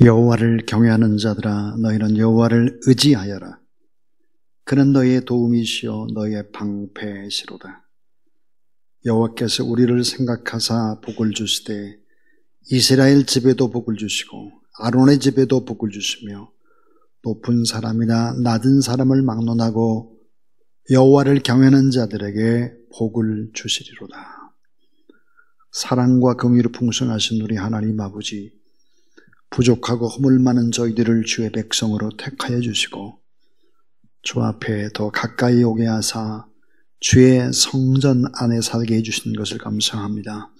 여호와를 경외하는 자들아, 너희는 여호와를 의지하여라. 그는 너희의 도움이시요 너희의 방패시로다. 여호와께서 우리를 생각하사 복을 주시되 이스라엘 집에도 복을 주시고 아론의 집에도 복을 주시며 높은 사람이나 낮은 사람을 막론하고 여호와를 경외하는 자들에게 복을 주시리로다. 사랑과 긍휼이 풍성하신 우리 하나님 아버지, 부족하고 허물 많은 저희들을 주의 백성으로 택하여 주시고 주 앞에 더 가까이 오게 하사 주의 성전 안에 살게 해주신 것을 감사합니다.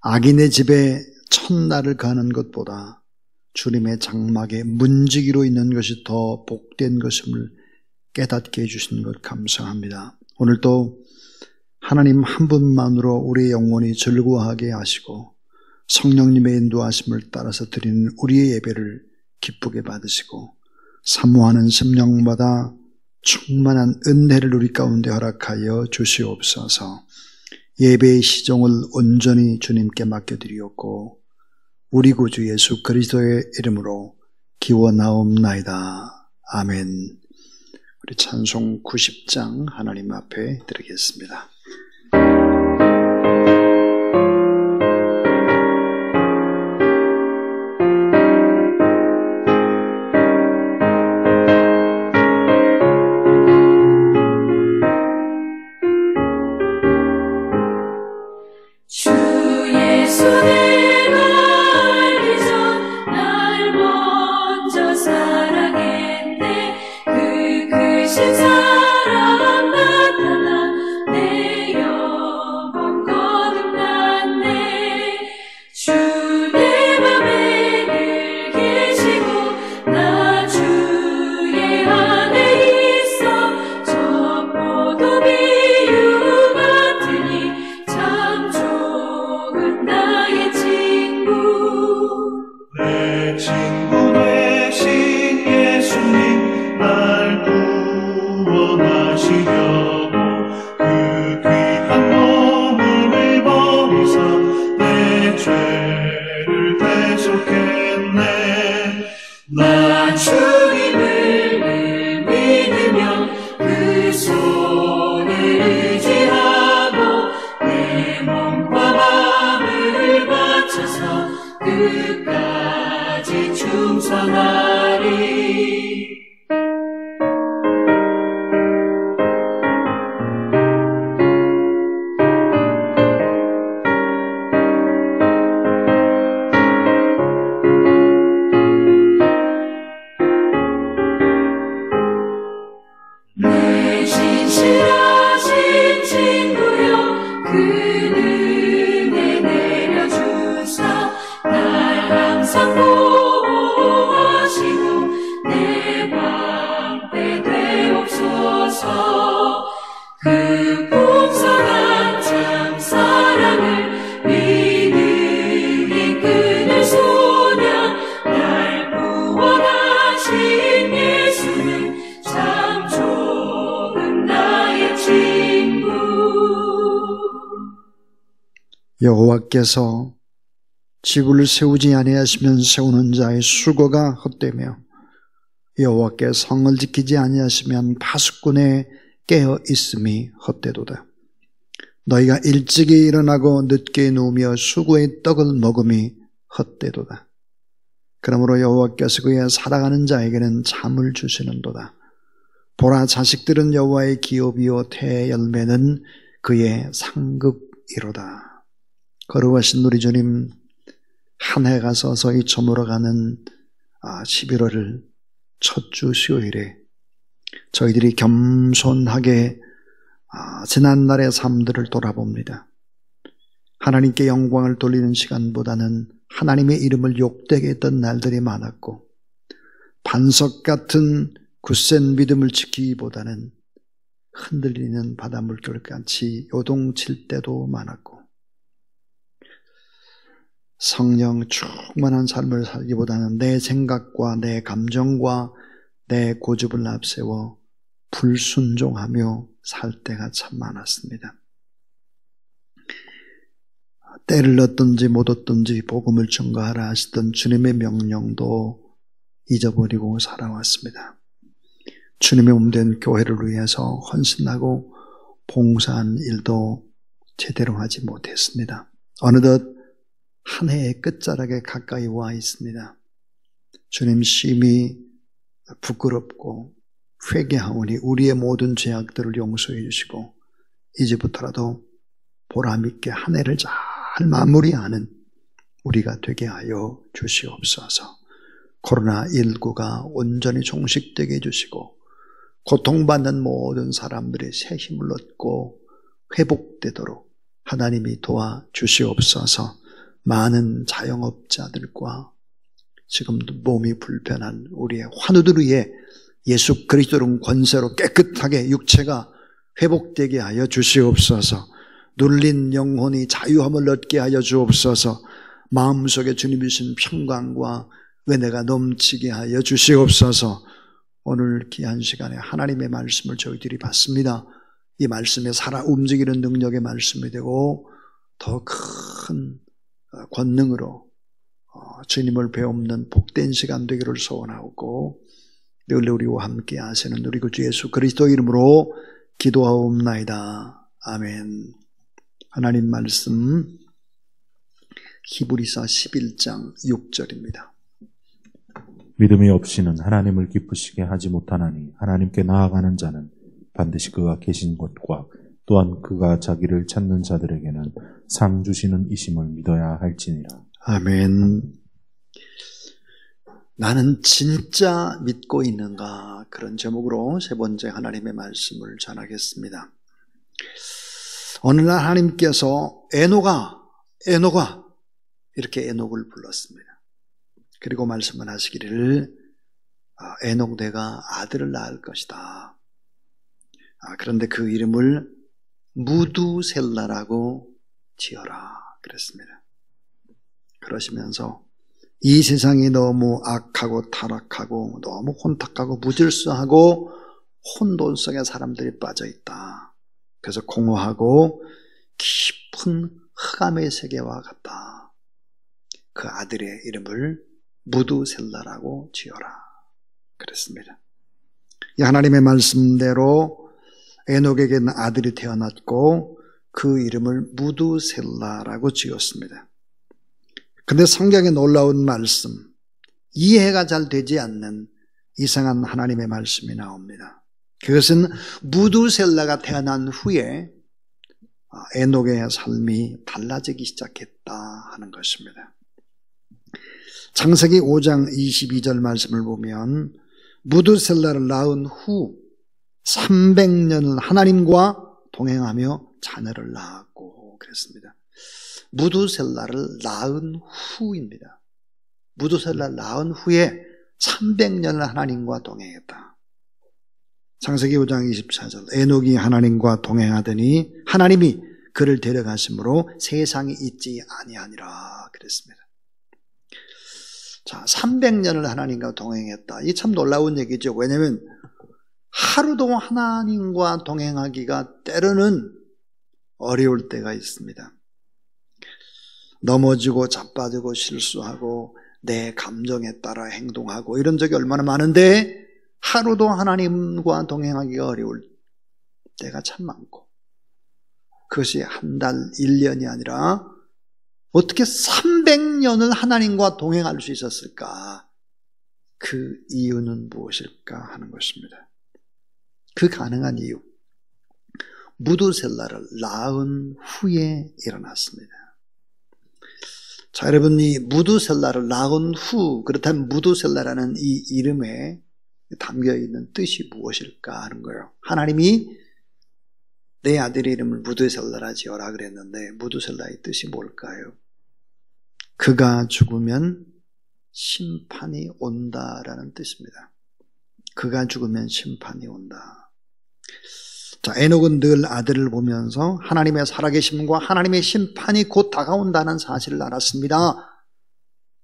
악인의 집에 첫날을 가는 것보다 주님의 장막에 문지기로 있는 것이 더 복된 것임을 깨닫게 해주신 것 감사합니다. 오늘도 하나님 한 분만으로 우리의 영혼이 즐거워하게 하시고 성령님의 인도하심을 따라서 드리는 우리의 예배를 기쁘게 받으시고 사모하는 심령마다 충만한 은혜를 우리 가운데 허락하여 주시옵소서. 예배의 시종을 온전히 주님께 맡겨드리었고 우리 구주 예수 그리스도의 이름으로 기원하옵나이다. 아멘. 우리 찬송 90장 하나님 앞에 드리겠습니다. 여호와께서 집을 세우지 아니하시면 세우는 자의 수고가 헛되며 여호와께 성을 지키지 아니하시면 파수꾼의 깨어 있음이 헛되도다. 너희가 일찍이 일어나고 늦게 누우며 수고의 떡을 먹음이 헛되도다. 그러므로 여호와께서 그의 살아가는 자에게는 잠을 주시는도다. 보라, 자식들은 여호와의 기업이요 태 열매는 그의 상급이로다. 거룩하신 우리 주님, 한 해가 서서히 저물어가는 11월을 첫 주 수요일에 저희들이 겸손하게 지난날의 삶들을 돌아봅니다. 하나님께 영광을 돌리는 시간보다는 하나님의 이름을 욕되게 했던 날들이 많았고 반석 같은 굳센 믿음을 지키기보다는 흔들리는 바닷물결같이 요동칠 때도 많았고 성령 충만한 삶을 살기보다는 내 생각과 내 감정과 내 고집을 앞세워 불순종하며 살 때가 참 많았습니다. 때를 얻든지 못 얻든지 복음을 증거하라 하시던 주님의 명령도 잊어버리고 살아왔습니다. 주님의 몸된 교회를 위해서 헌신하고 봉사한 일도 제대로 하지 못했습니다. 어느덧 한 해의 끝자락에 가까이 와 있습니다. 주님 심히 부끄럽고 회개하오니 우리의 모든 죄악들을 용서해 주시고 이제부터라도 보람있게 한 해를 잘 마무리하는 우리가 되게 하여 주시옵소서. 코로나19가 온전히 종식되게 해주시고 고통받는 모든 사람들의 새 힘을 얻고 회복되도록 하나님이 도와주시옵소서. 많은 자영업자들과 지금도 몸이 불편한 우리의 환우들 위해 예수 그리스도의 권세로 깨끗하게 육체가 회복되게 하여 주시옵소서. 눌린 영혼이 자유함을 얻게 하여 주옵소서. 마음속에 주님이 주신 평강과 은혜가 넘치게 하여 주시옵소서. 오늘 귀한 시간에 하나님의 말씀을 저희들이 받습니다. 이 말씀에 살아 움직이는 능력의 말씀이 되고 더 큰 권능으로 주님을 배우는 복된 시간 되기를 소원하고 늘 우리와 함께 하시는 우리 구 예수 그리스도 이름으로 기도하옵나이다. 아멘. 하나님 말씀 히브리서 11장 6절입니다. 믿음이 없이는 하나님을 기쁘시게 하지 못하나니 하나님께 나아가는 자는 반드시 그가 계신 곳과 또한 그가 자기를 찾는 자들에게는 상 주시는 이심을 믿어야 할지니라. 아멘. 나는 진짜 믿고 있는가? 그런 제목으로 세 번째 하나님의 말씀을 전하겠습니다. 어느 날 하나님께서 에노가 이렇게 에녹을 불렀습니다. 그리고 말씀을 하시기를 에녹 내가 아들을 낳을 것이다. 그런데 그 이름을 무두셀라라고 지어라 그랬습니다. 그러시면서 이 세상이 너무 악하고 타락하고 너무 혼탁하고 무질서하고 혼돈 속에 사람들이 빠져있다. 그래서 공허하고 깊은 흑암의 세계와 같다. 그 아들의 이름을 무두셀라라고 지어라 그랬습니다. 이 하나님의 말씀대로 에녹에게는 아들이 태어났고 그 이름을 무두셀라라고 지었습니다. 근데 성경에 놀라운 말씀, 이해가 잘 되지 않는 이상한 하나님의 말씀이 나옵니다. 그것은 무두셀라가 태어난 후에 에녹의 삶이 달라지기 시작했다 하는 것입니다. 창세기 5장 22절 말씀을 보면 무두셀라를 낳은 후 300년을 하나님과 동행하며 자녀를 낳았고 그랬습니다. 무두셀라를 낳은 후입니다. 무두셀라를 낳은 후에 300년을 하나님과 동행했다. 창세기 5장 24절 에녹이 하나님과 동행하더니 하나님이 그를 데려가심으로 세상에 있지 아니하니라 그랬습니다. 자, 300년을 하나님과 동행했다. 이 참 놀라운 얘기죠. 왜냐하면 하루도 하나님과 동행하기가 때로는 어려울 때가 있습니다. 넘어지고 자빠지고 실수하고 내 감정에 따라 행동하고 이런 적이 얼마나 많은데 하루도 하나님과 동행하기가 어려울 때가 참 많고 그것이 한 달, 1년이 아니라 어떻게 300년을 하나님과 동행할 수 있었을까? 그 이유는 무엇일까 하는 것입니다. 그 가능한 이유, 무두셀라를 낳은 후에 일어났습니다. 자, 여러분, 이 무두셀라를 낳은 후, 그렇다면 무두셀라라는 이 이름에 담겨있는 뜻이 무엇일까 하는 거예요. 하나님이 내 아들의 이름을 무두셀라라 지어라 그랬는데 무두셀라의 뜻이 뭘까요? 그가 죽으면 심판이 온다라는 뜻입니다. 그가 죽으면 심판이 온다. 자, 에녹은 늘 아들을 보면서 하나님의 살아계심과 하나님의 심판이 곧 다가온다는 사실을 알았습니다.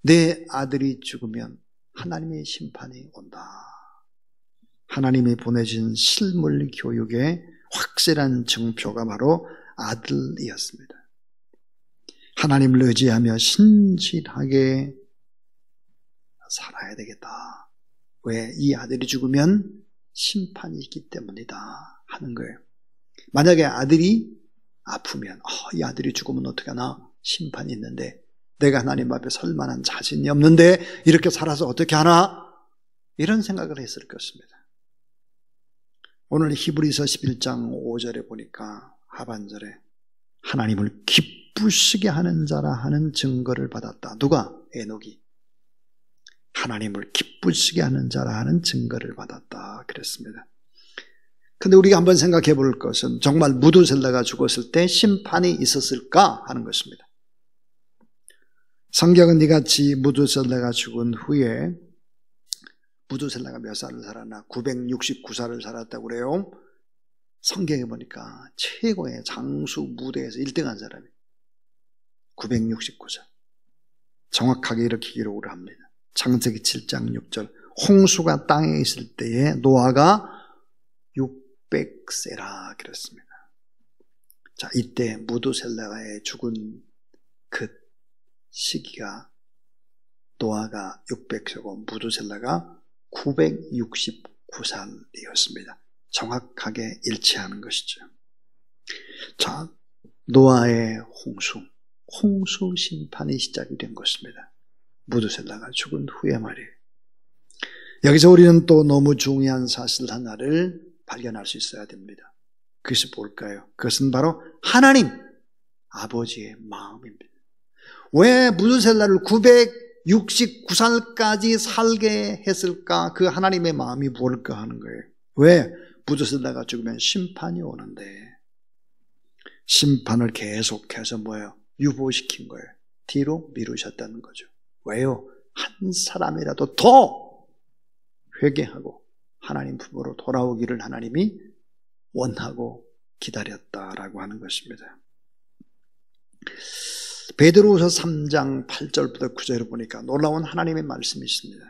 내 아들이 죽으면 하나님의 심판이 온다. 하나님이 보내신 실물 교육의 확실한 증표가 바로 아들이었습니다. 하나님을 의지하며 신실하게 살아야 되겠다. 왜? 이 아들이 죽으면 심판이 있기 때문이다 하는 거예요. 만약에 아들이 아프면 이 아들이 죽으면 어떡하나? 심판이 있는데 내가 하나님 앞에 설 만한 자신이 없는데 이렇게 살아서 어떻게 하나? 이런 생각을 했을 것입니다. 오늘 히브리서 11장 5절에 보니까 하반절에 하나님을 기쁘시게 하는 자라 하는 증거를 받았다. 누가? 에녹이. 하나님을 기쁘시게 하는 자라 하는 증거를 받았다 그랬습니다. 근데 우리가 한번 생각해 볼 것은 정말 무두셀라가 죽었을 때 심판이 있었을까 하는 것입니다. 성경은 이같이 무두셀라가 죽은 후에 무두셀라가 몇 살을 살았나? 969살을 살았다고 그래요. 성경에 보니까 최고의 장수 무대에서 1등한 사람이 969살. 정확하게 이렇게 기록을 합니다. 창세기 7장 6절 홍수가 땅에 있을 때에 노아가 600세라 그랬습니다. 자, 이때 무두셀라가 죽은 그 시기가 노아가 600세고 무두셀라가 969살이었습니다. 정확하게 일치하는 것이죠. 자, 노아의 홍수 심판이 시작이 된 것입니다. 무두셀라가 죽은 후에 말이에요. 여기서 우리는 또 너무 중요한 사실 하나를 발견할 수 있어야 됩니다. 그것이 뭘까요? 그것은 바로 하나님 아버지의 마음입니다. 왜 무두셀라를 969살까지 살게 했을까? 그 하나님의 마음이 뭘까 하는 거예요. 왜? 무두셀라가 죽으면 심판이 오는데 심판을 계속해서 뭐예요? 유보시킨 거예요. 뒤로 미루셨다는 거죠. 왜요? 한 사람이라도 더 회개하고 하나님 품으로 돌아오기를 하나님이 원하고 기다렸다라고 하는 것입니다. 베드로후서 3장 8절부터 9절을 보니까 놀라운 하나님의 말씀이 있습니다.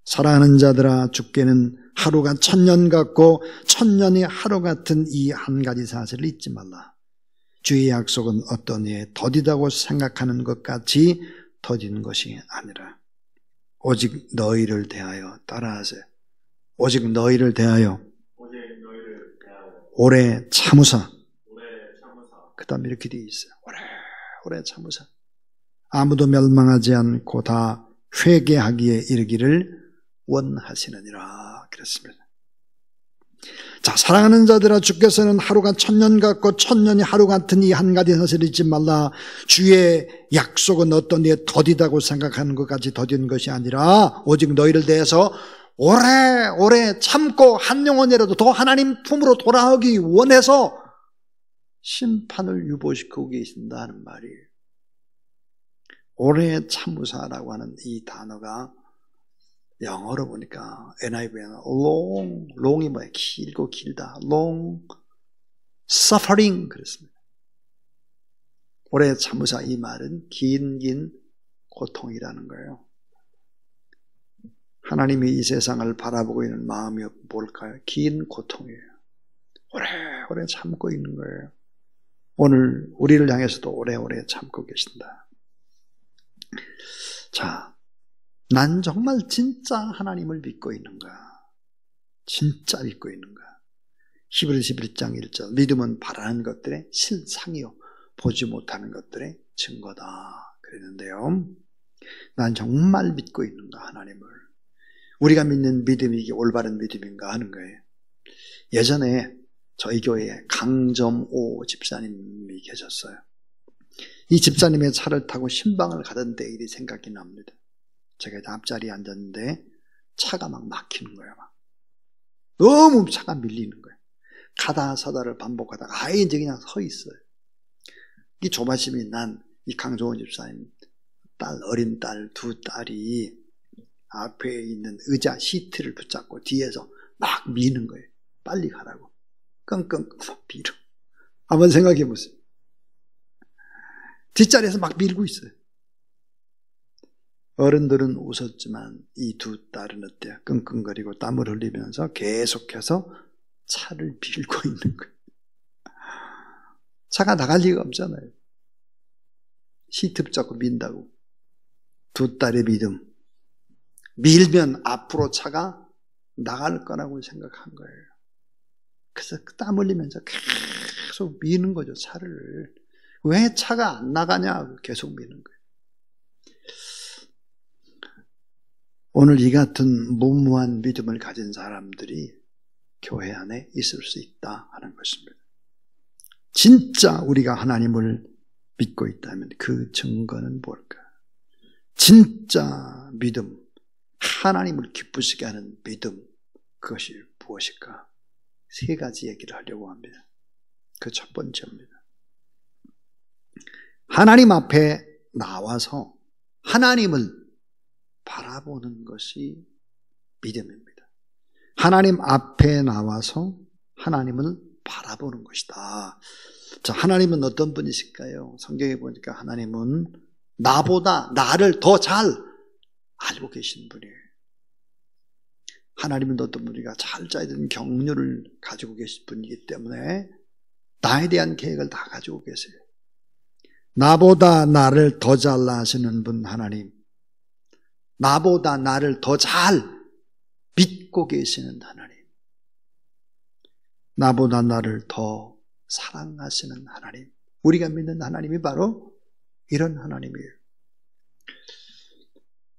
사랑하는 자들아, 주께는 하루가 1000년 같고 1000년이 하루 같은 이 한 가지 사실을 잊지 말라. 주의 약속은 어떤 이에 더디다고 생각하는 것 같이 더딘 것이 아니라 오직 너희를 대하여 따라하세. 오직 너희를 대하여 오래 참으사. 그 다음에 이렇게 되어 있어요. 오래 참으사. 아무도 멸망하지 않고 다 회개하기에 이르기를 원하시느니라 그랬습니다. 자, 사랑하는 자들아, 주께서는 하루가 1000년 같고 1000년이 하루 같은 이 한 가지 사실을 잊지 말라. 주의 약속은 어떤 이에 더디다고 생각하는 것까지 더딘 것이 아니라 오직 너희를 대해서 오래 참고 한 영혼이라도 더 하나님 품으로 돌아오기 원해서 심판을 유보시키고 계신다는 말이에요. 오래 참으사라고 하는 이 단어가 영어로 보니까 NIV에는 long이 뭐예요? 길고 길다. long suffering 그랬습니다. 오래 참으사 이 말은 긴 고통이라는 거예요. 하나님이 이 세상을 바라보고 있는 마음이 뭘까요? 긴 고통이에요. 오래 참고 있는 거예요. 오늘 우리를 향해서도 오래오래 참고 계신다. 자, 난 정말 진짜 하나님을 믿고 있는가? 진짜 믿고 있는가? 히브리서 11장 1절 믿음은 바라는 것들의 실상이요 보지 못하는 것들의 증거다 그랬는데요. 난 정말 믿고 있는가 하나님을? 우리가 믿는 믿음이 이게 올바른 믿음인가 하는 거예요. 예전에 저희 교회에 강점오 집사님이 계셨어요. 이 집사님의 차를 타고 신방을 가던 때 일이 생각이 납니다. 제가 앞자리에 앉았는데 차가 막 막히는 거예요. 막. 너무 차가 밀리는 거예요. 가다 서다를 반복하다가 아예 이제 그냥 서 있어요. 이 조바심이 난 이 강종원 집사님 어린 딸 두 딸이 앞에 있는 의자 시트를 붙잡고 뒤에서 막 미는 거예요. 빨리 가라고. 끙끙 밀어. 한번 생각해 보세요. 뒷자리에서 막 밀고 있어요. 어른들은 웃었지만 이 두 딸은 어때요? 끙끙거리고 땀을 흘리면서 계속해서 차를 밀고 있는 거예요. 차가 나갈 리가 없잖아요. 시트 붙잡고 민다고. 두 딸의 믿음. 밀면 앞으로 차가 나갈 거라고 생각한 거예요. 그래서 땀 흘리면서 계속 미는 거죠, 차를. 왜 차가 안 나가냐고 계속 미는 거예요. 오늘 이 같은 무모한 믿음을 가진 사람들이 교회 안에 있을 수 있다 하는 것입니다. 진짜 우리가 하나님을 믿고 있다면 그 증거는 뭘까? 진짜 믿음, 하나님을 기쁘시게 하는 믿음, 그것이 무엇일까? 세 가지 얘기를 하려고 합니다. 그 첫 번째입니다. 하나님 앞에 나와서 하나님을 바라보는 것이 믿음입니다. 하나님 앞에 나와서 하나님을 바라보는 것이다. 자, 하나님은 어떤 분이실까요? 성경에 보니까 하나님은 나보다 나를 더 잘 알고 계신 분이에요. 하나님은 어떤 분이가 잘 짜야 되는 경륜을 가지고 계신 분이기 때문에 나에 대한 계획을 다 가지고 계세요. 나보다 나를 더 잘 아시는 분 하나님, 나보다 나를 더 잘 믿고 계시는 하나님, 나보다 나를 더 사랑하시는 하나님, 우리가 믿는 하나님이 바로 이런 하나님이에요.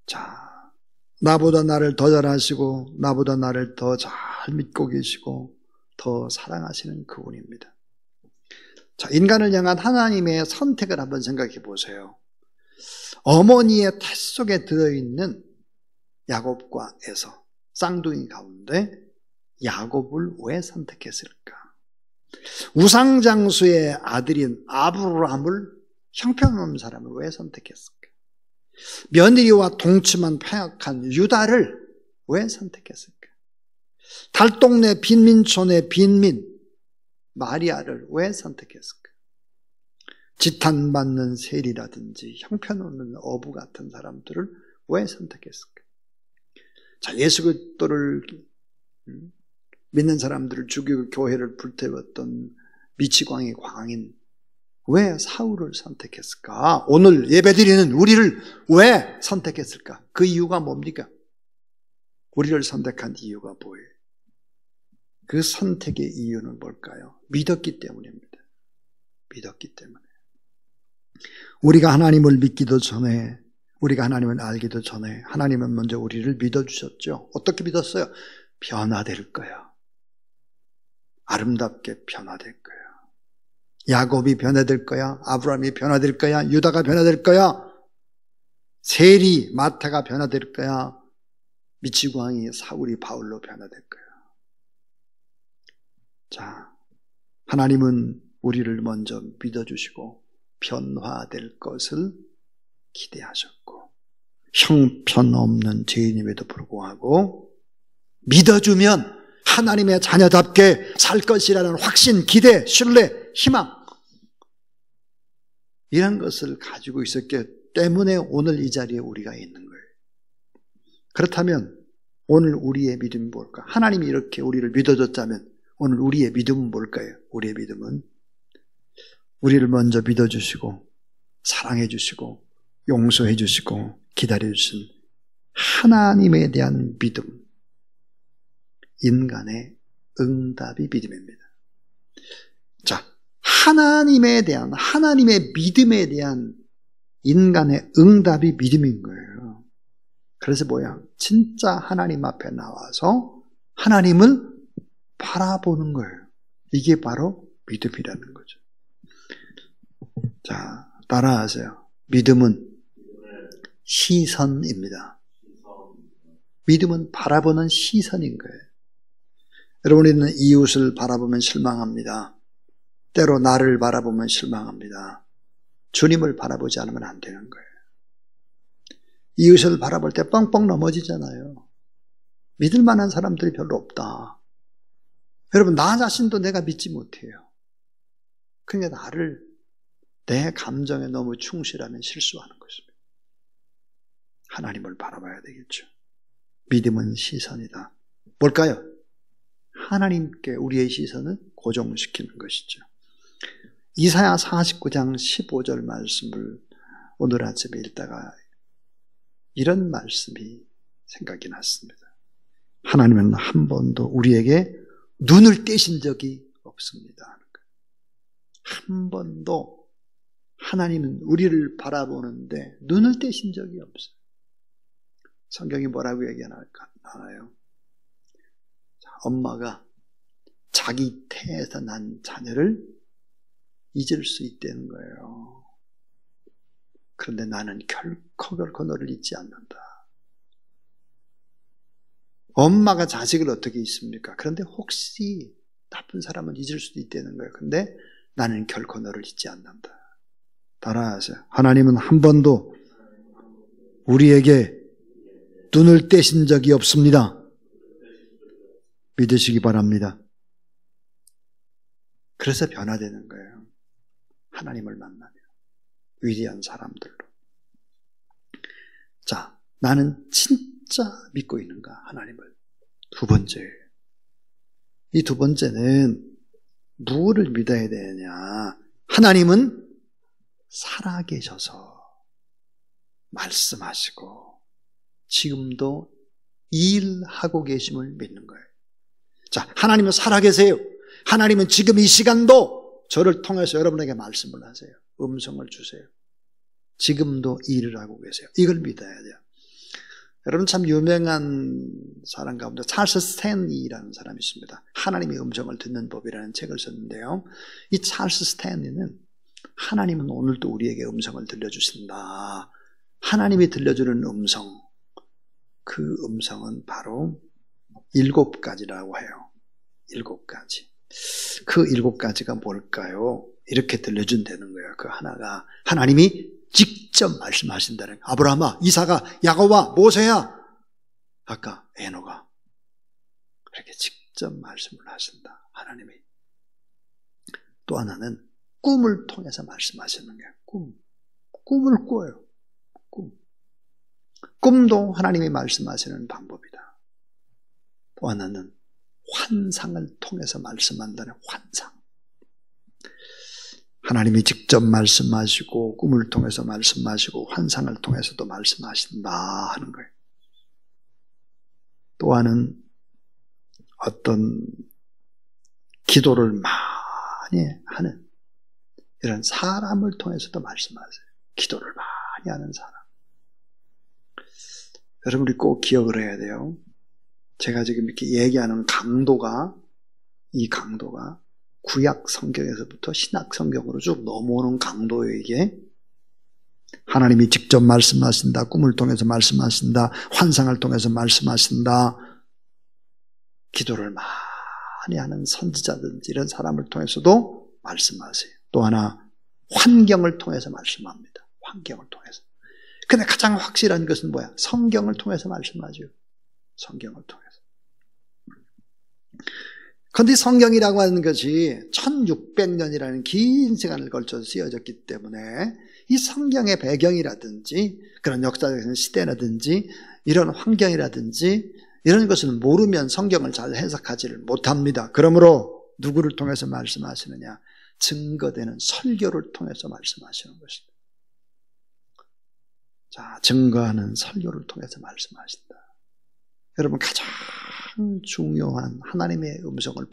자, 나보다 나를 더 잘 아시고 나보다 나를 더 잘 믿고 계시고 더 사랑하시는 그분입니다. 자, 인간을 향한 하나님의 선택을 한번 생각해 보세요. 어머니의 태 속에 들어있는 야곱과 에서, 쌍둥이 가운데 야곱을 왜 선택했을까? 우상장수의 아들인 아브라함을, 형편없는 사람을 왜 선택했을까? 며느리와 동침한 패역한 유다를 왜 선택했을까? 달동네 빈민촌의 빈민 마리아를 왜 선택했을까? 지탄받는 세리라든지 형편없는 어부 같은 사람들을 왜 선택했을까? 자, 예수 그리스도를 믿는 사람들을 죽이고 교회를 불태웠던 미치광이 광인 왜 사울을 선택했을까? 오늘 예배드리는 우리를 왜 선택했을까? 그 이유가 뭡니까? 우리를 선택한 이유가 뭐예요? 그 선택의 이유는 뭘까요? 믿었기 때문입니다. 믿었기 때문에. 우리가 하나님을 믿기도 전에, 우리가 하나님을 알기도 전에 하나님은 먼저 우리를 믿어주셨죠. 어떻게 믿었어요? 변화될 거야. 아름답게 변화될 거야. 야곱이 변화될 거야. 아브라함이 변화될 거야. 유다가 변화될 거야. 세리, 마태가 변화될 거야. 미치광이 사울이 바울로 변화될 거야. 자, 하나님은 우리를 먼저 믿어주시고 변화될 것을 기대하셨고, 형편없는 죄인임에도 불구하고 믿어주면 하나님의 자녀답게 살 것이라는 확신, 기대, 신뢰, 희망, 이런 것을 가지고 있었기 때문에 오늘 이 자리에 우리가 있는 거예요. 그렇다면 오늘 우리의 믿음이 뭘까? 하나님이 이렇게 우리를 믿어줬다면 오늘 우리의 믿음은 뭘까요? 우리의 믿음은 우리를 먼저 믿어주시고 사랑해주시고 용서해주시고 기다려주신 하나님에 대한 믿음, 인간의 응답이 믿음입니다. 자, 하나님에 대한, 하나님의 믿음에 대한 인간의 응답이 믿음인 거예요. 그래서 뭐야? 진짜 하나님 앞에 나와서 하나님을 바라보는 거예요. 이게 바로 믿음이라는 거죠. 자, 따라하세요. 믿음은 시선입니다. 믿음은 바라보는 시선인 거예요. 여러분, 우리는 이웃을 바라보면 실망합니다. 때로 나를 바라보면 실망합니다. 주님을 바라보지 않으면 안 되는 거예요. 이웃을 바라볼 때 뻥뻥 넘어지잖아요. 믿을 만한 사람들이 별로 없다. 여러분, 나 자신도 내가 믿지 못해요. 그러니까 나를, 내 감정에 너무 충실하면 실수하는 것입니다. 하나님을 바라봐야 되겠죠. 믿음은 시선이다. 뭘까요? 하나님께 우리의 시선을 고정시키는 것이죠. 이사야 49장 15절 말씀을 오늘 아침에 읽다가 이런 말씀이 생각이 났습니다. 하나님은 한 번도 우리에게 눈을 떼신 적이 없습니다. 한 번도 하나님은 우리를 바라보는데 눈을 떼신 적이 없어요. 성경이 뭐라고 얘기하나요? 엄마가 자기 태에서 난 자녀를 잊을 수 있다는 거예요. 그런데 나는 결코 너를 잊지 않는다. 엄마가 자식을 어떻게 잊습니까? 그런데 혹시 나쁜 사람은 잊을 수도 있다는 거예요. 그런데 나는 결코 너를 잊지 않는다. 따라하세요. 하나님은 한 번도 우리에게 눈을 떼신 적이 없습니다. 믿으시기 바랍니다. 그래서 변화되는 거예요. 하나님을 만나면. 위대한 사람들로. 자, 나는 진짜 믿고 있는가? 하나님을. 두 번째. 이 두 번째는 무엇을 믿어야 되느냐? 하나님은 살아계셔서 말씀하시고 지금도 일하고 계심을 믿는 거예요. 자, 하나님은 살아계세요. 하나님은 지금 이 시간도 저를 통해서 여러분에게 말씀을 하세요. 음성을 주세요. 지금도 일을 하고 계세요. 이걸 믿어야 돼요. 여러분 참 유명한 사람 가운데 찰스 스탠리라는 사람이 있습니다. 하나님의 음성을 듣는 법이라는 책을 썼는데요. 이 찰스 스탠리는 하나님은 오늘도 우리에게 음성을 들려주신다. 하나님이 들려주는 음성, 그 음성은 바로 7가지라고 해요. 7가지. 그 7가지가 뭘까요? 이렇게 들려준다는 거예요. 그 하나가 하나님이 직접 말씀하신다는 거예요. 아브라함아, 이삭아, 야곱아, 모세야. 아까 에노가 그렇게 직접 말씀을 하신다. 하나님이. 또 하나는 꿈을 통해서 말씀하시는 거예요. 꿈을 꿔요. 꿈도 하나님이 말씀하시는 방법이다. 또 하나는 환상을 통해서 말씀한다는 환상. 하나님이 직접 말씀하시고 꿈을 통해서 말씀하시고 환상을 통해서도 말씀하신다 하는 거예요. 또 하나는 어떤 기도를 많이 하는 이런 사람을 통해서도 말씀하세요. 기도를 많이 하는 사람. 여러분 우리 꼭 기억을 해야 돼요. 제가 지금 이렇게 얘기하는 강도가 이 강도가 구약 성경에서부터 신약 성경으로 쭉 넘어오는 강도예요. 이게 하나님이 직접 말씀하신다. 꿈을 통해서 말씀하신다. 환상을 통해서 말씀하신다. 기도를 많이 하는 선지자든지 이런 사람을 통해서도 말씀하세요. 또 하나 환경을 통해서 말씀합니다. 환경을 통해서. 근데 가장 확실한 것은 뭐야? 성경을 통해서 말씀하죠. 성경을 통해서. 그런데 성경이라고 하는 것이 1600년이라는 긴 시간을 걸쳐서 쓰여졌기 때문에 이 성경의 배경이라든지 그런 역사적인 시대라든지 이런 환경이라든지 이런 것을 모르면 성경을 잘 해석하지를 못합니다. 그러므로 누구를 통해서 말씀하시느냐? 증거되는 설교를 통해서 말씀하시는 것입니다. 자, 증거하는 설교를 통해서 말씀하신다. 여러분 가장 중요한 하나님의 음성을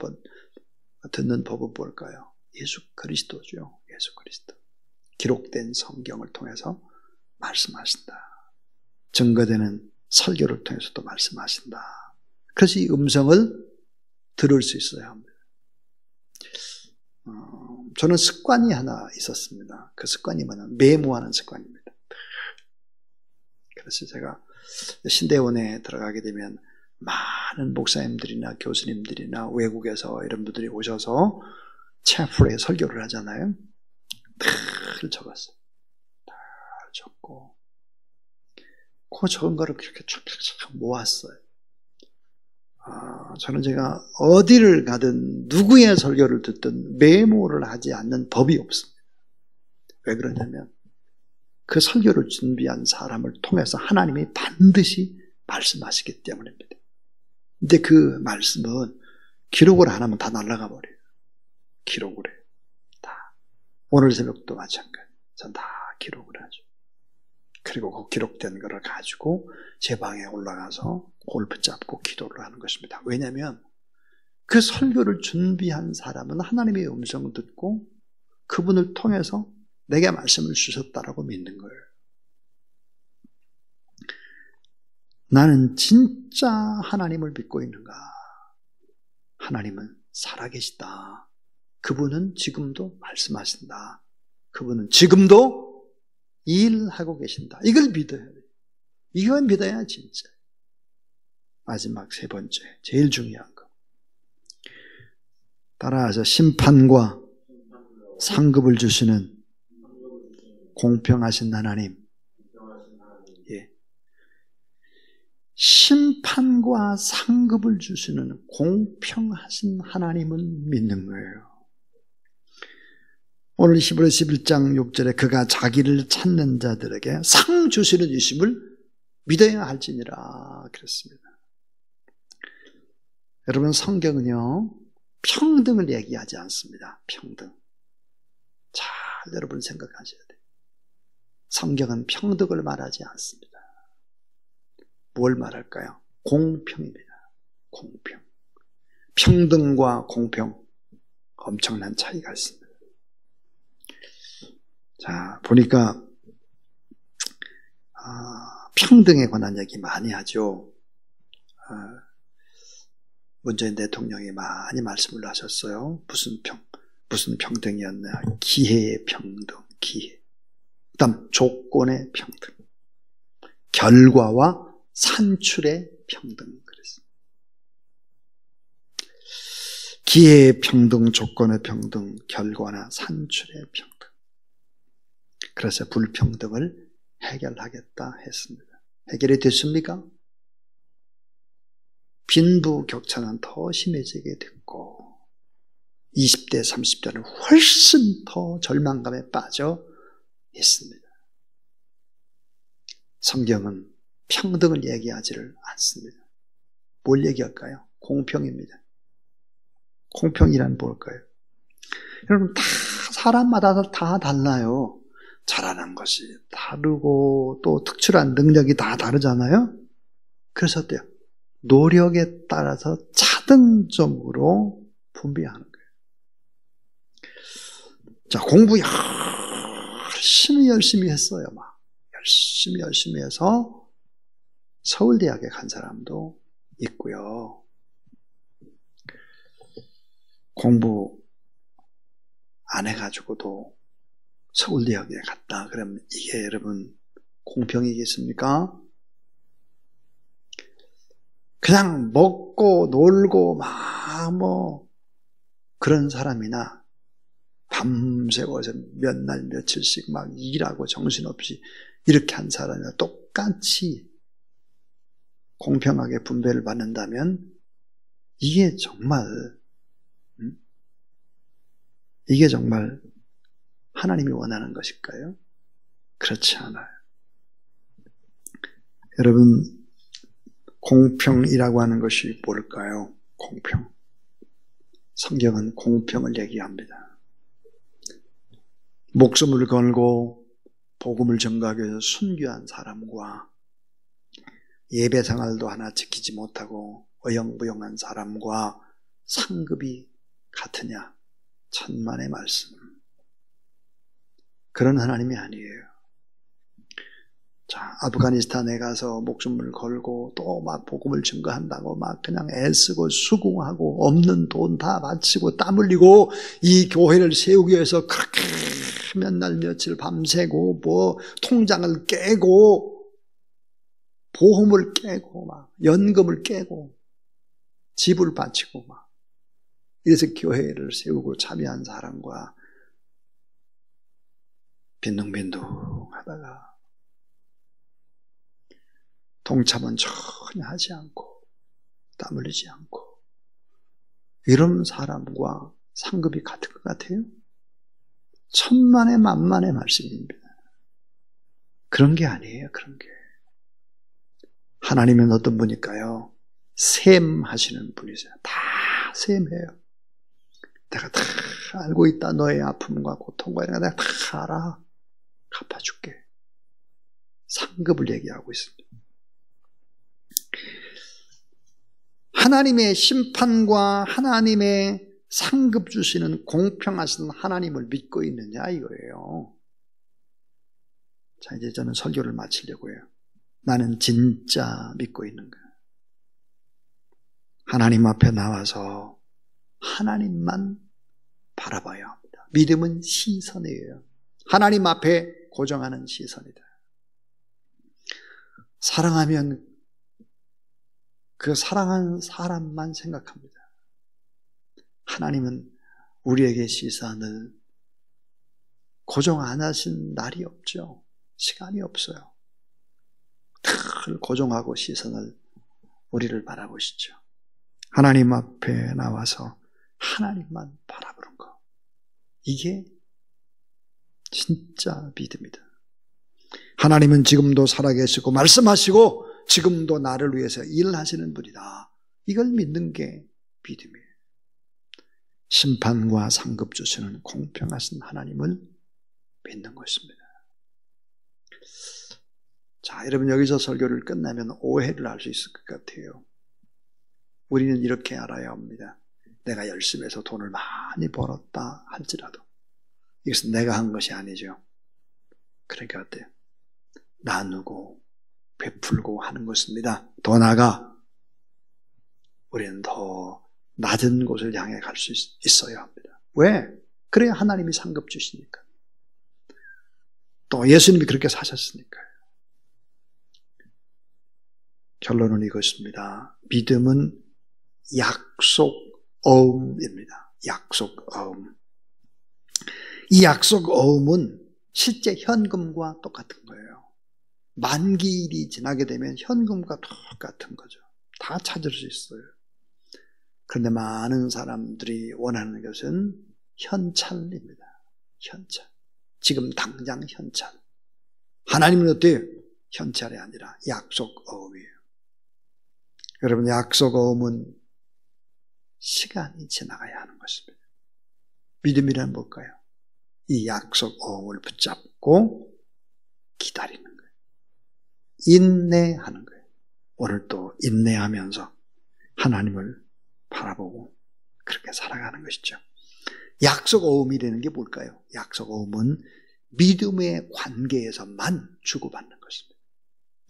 듣는 법은 뭘까요? 예수 그리스도죠. 예수 그리스도. 기록된 성경을 통해서 말씀하신다. 증거되는 설교를 통해서도 말씀하신다. 그래서 이 음성을 들을 수 있어야 합니다. 저는 습관이 하나 있었습니다. 그 습관이 뭐냐면 메모하는 습관입니다. 그래서 제가 신대원에 들어가게 되면 많은 목사님들이나 교수님들이나 외국에서 이런 분들이 오셔서 채플에 설교를 하잖아요. 늘 적었어요. 늘 적고 그 적은 거를 그렇게 쫙쫙쫙 모았어요. 저는 제가 어디를 가든 누구의 설교를 듣든 메모를 하지 않는 법이 없습니다. 왜 그러냐면 그 설교를 준비한 사람을 통해서 하나님이 반드시 말씀하시기 때문입니다. 근데 그 말씀은 기록을 안 하면 다 날아가 버려요. 기록을 해요. 다. 오늘 새벽도 마찬가지. 전 다 기록을 하죠. 그리고 그 기록된 것을 가지고 제 방에 올라가서 골프 잡고 기도를 하는 것입니다. 왜냐하면 그 설교를 준비한 사람은 하나님의 음성을 듣고 그분을 통해서 내게 말씀을 주셨다라고 믿는 거예요. 나는 진짜 하나님을 믿고 있는가? 하나님은 살아계시다. 그분은 지금도 말씀하신다. 그분은 지금도 일하고 계신다. 이걸 믿어야 돼요. 이걸 믿어야 진짜. 마지막 세 번째, 제일 중요한 거. 따라서 심판과 상급을 주시는 공평하신 하나님. 예. 심판과 상급을 주시는 공평하신 하나님을 믿는 거예요. 오늘 히브리 11장 6절에 그가 자기를 찾는 자들에게 상 주시는 이심을 믿어야 할지니라 그랬습니다. 여러분, 성경은요 평등을 얘기하지 않습니다. 평등. 잘 여러분 생각하셔야 돼요. 성경은 평등을 말하지 않습니다. 뭘 말할까요? 공평입니다. 공평. 평등과 공평, 엄청난 차이가 있습니다. 자, 보니까 평등에 관한 얘기 많이 하죠. 문재인 대통령이 많이 말씀을 하셨어요. 무슨 평등이었나? 기회의 평등, 기회. 그다음 조건의 평등, 결과와 산출의 평등. 그랬어요. 기회의 평등, 조건의 평등, 결과나 산출의 평등. 그래서 불평등을 해결하겠다 했습니다. 해결이 됐습니까? 빈부격차는 더 심해지게 됐고 20대, 30대는 훨씬 더 절망감에 빠져 있습니다. 성경은 평등을 얘기하지를 않습니다. 뭘 얘기할까요? 공평입니다. 공평이란 뭘까요? 여러분, 다 사람마다 다 달라요. 잘하는 것이 다르고 또 특출한 능력이 다 다르잖아요. 그래서 어때요? 노력에 따라서 차등점으로 분배하는 거예요. 자, 공부 열심히 했어요. 막 열심히 해서 서울대학에 간 사람도 있고요. 공부 안 해가지고도 서울대학에 갔다. 그러면 이게 여러분 공평이겠습니까? 그냥 먹고 놀고 막 그런 사람이나 밤새워서 몇 날 며칠씩 막 일하고 정신없이 이렇게 한 사람이나 똑같이 공평하게 분배를 받는다면 이게 정말 하나님이 원하는 것일까요? 그렇지 않아요. 여러분, 공평이라고 하는 것이 뭘까요? 공평. 성경은 공평을 얘기합니다. 목숨을 걸고 복음을 전가하기 위해서 순교한 사람과 예배 생활도 하나 지키지 못하고 어영부영한 사람과 상급이 같으냐? 천만의 말씀. 그런 하나님이 아니에요. 자, 아프가니스탄에 가서 목숨을 걸고 또 막 복음을 증거한다고 막 그냥 애쓰고 수고하고 없는 돈 다 바치고 땀 흘리고 이 교회를 세우기 위해서 그렇게 몇 날 며칠 밤새고 통장을 깨고 보험을 깨고 막 연금을 깨고 집을 바치고 막 이래서 교회를 세우고 참여한 사람과 빈둥빈둥 하다가 동참은 전혀 하지 않고 땀 흘리지 않고 이런 사람과 상급이 같은 것 같아요? 천만의 만만의 말씀입니다. 그런 게 아니에요. 그런 게. 하나님은 어떤 분일까요? 셈하시는 분이세요. 다 셈해요. 내가 다 알고 있다. 너의 아픔과 고통과 이런 거 내가 다 알아. 갚아줄게. 상급을 얘기하고 있습니다. 하나님의 심판과 하나님의 상급 주시는 공평하신 하나님을 믿고 있느냐 이거예요. 자, 이제 저는 설교를 마치려고 해요. 나는 진짜 믿고 있는 거예요. 하나님 앞에 나와서 하나님만 바라봐야 합니다. 믿음은 시선이에요. 하나님 앞에 고정하는 시선이다. 사랑하면 그 사랑하는 사람만 생각합니다. 하나님은 우리에게 시선을 고정 안 하신 날이 없죠. 시간이 없어요. 늘 고정하고 시선을 우리를 바라보시죠. 하나님 앞에 나와서 하나님만 바라보는 거. 이게 진짜 믿음이다. 하나님은 지금도 살아계시고 말씀하시고 지금도 나를 위해서 일하시는 분이다. 이걸 믿는 게 믿음이에요. 심판과 상급 주시는 공평하신 하나님을 믿는 것입니다. 자, 여러분 여기서 설교를 끝나면 오해를 할 수 있을 것 같아요. 우리는 이렇게 알아야 합니다. 내가 열심히 해서 돈을 많이 벌었다 할지라도 이것은 내가 한 것이 아니죠. 그러니까 어때요? 나누고 베풀고 하는 것입니다. 더 나아가 우리는 더 낮은 곳을 향해 갈 수 있어야 합니다. 왜? 그래야 하나님이 상급 주시니까. 또 예수님이 그렇게 사셨으니까요. 결론은 이것입니다. 믿음은 약속어음입니다. 약속어음. 이 약속어음은 실제 현금과 똑같은 거예요. 만기일이 지나게 되면 현금과 똑같은 거죠. 다 찾을 수 있어요. 그런데 많은 사람들이 원하는 것은 현찰입니다. 현찰. 지금 당장 현찰. 하나님은 어때요? 현찰이 아니라 약속어음이에요. 여러분, 약속어음은 시간이 지나가야 하는 것입니다. 믿음이란 뭘까요? 이 약속어음을 붙잡고 기다리는 거예요. 인내하는 거예요. 오늘 또 인내하면서 하나님을 바라보고 그렇게 살아가는 것이죠. 약속어음이라는 게 뭘까요? 약속어음은 믿음의 관계에서만 주고받는 것입니다.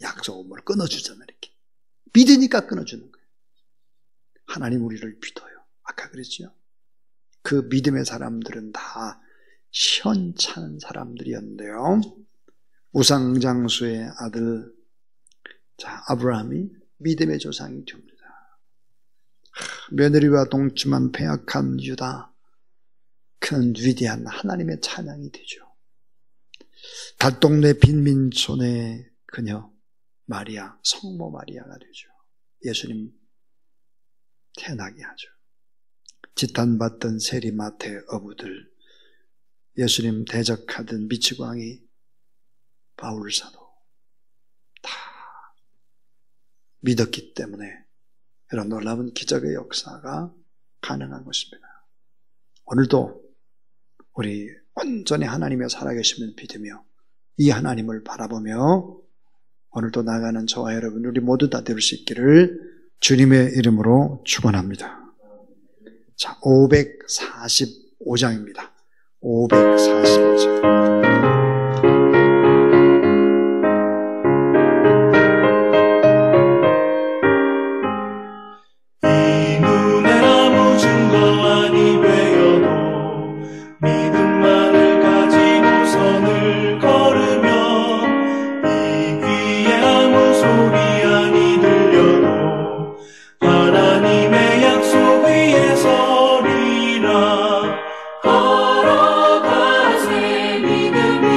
약속어음을 끊어주잖아요. 이렇게. 믿으니까 끊어주는 거예요. 하나님 우리를 믿어요. 아까 그랬죠? 그 믿음의 사람들은 다 현찮은 사람들이었는데요. 우상장수의 아들 아브라함이 믿음의 조상이 됩니다. 며느리와 동침한 패악한 유다, 큰 위대한 하나님의 찬양이 되죠. 달동네 빈민촌의 그녀 마리아, 성모 마리아가 되죠. 예수님 태어나게 하죠. 지탄받던 세리마태 어부들, 예수님 대적하던 미치광이 바울사도 다 믿었기 때문에 이런 놀라운 기적의 역사가 가능한 것입니다. 오늘도 우리 온전히 하나님의 살아계심을 믿으며 이 하나님을 바라보며 오늘도 나가는 저와 여러분 우리 모두 다 될 수 있기를 주님의 이름으로 축원합니다. 자, 545장입니다. 545장. 걸어가세 믿음이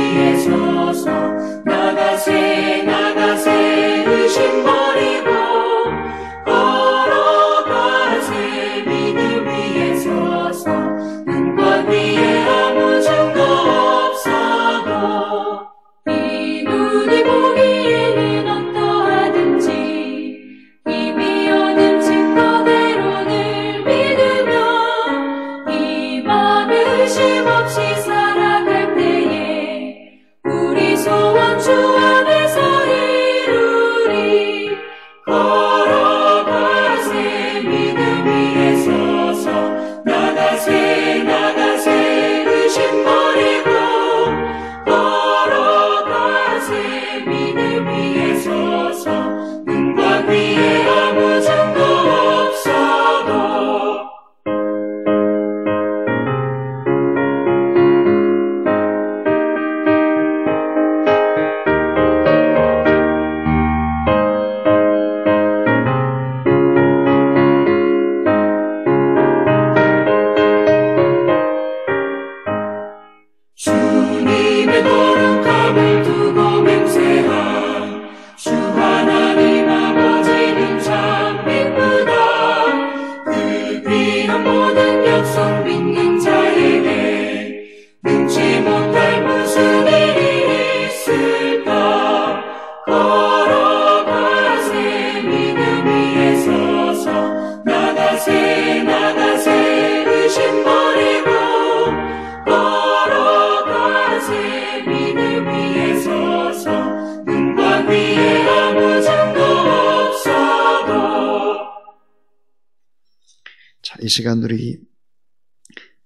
자, 이 시간 우리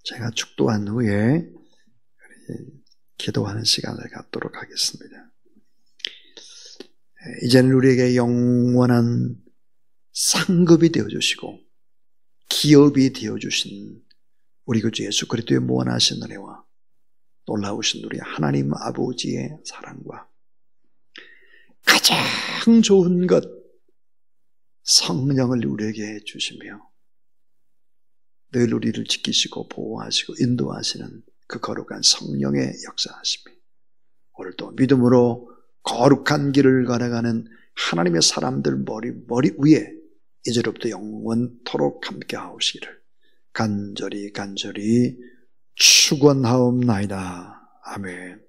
제가 축도한 후에 기도하는 시간을 갖도록 하겠습니다. 이제는 우리에게 영원한 상급이 되어주시고 기업이 되어주신 우리 그 주 예수 그리스도의 무한하신 은혜와 놀라우신 우리 하나님 아버지의 사랑과 가장 좋은 것 성령을 우리에게 주시며 늘 우리를 지키시고 보호하시고 인도하시는 그 거룩한 성령의 역사하심이 오늘도 믿음으로 거룩한 길을 걸어가는 하나님의 사람들 머리 위에 이제로부터 영원토록 함께 하시기를 간절히 축원하옵나이다. 아멘.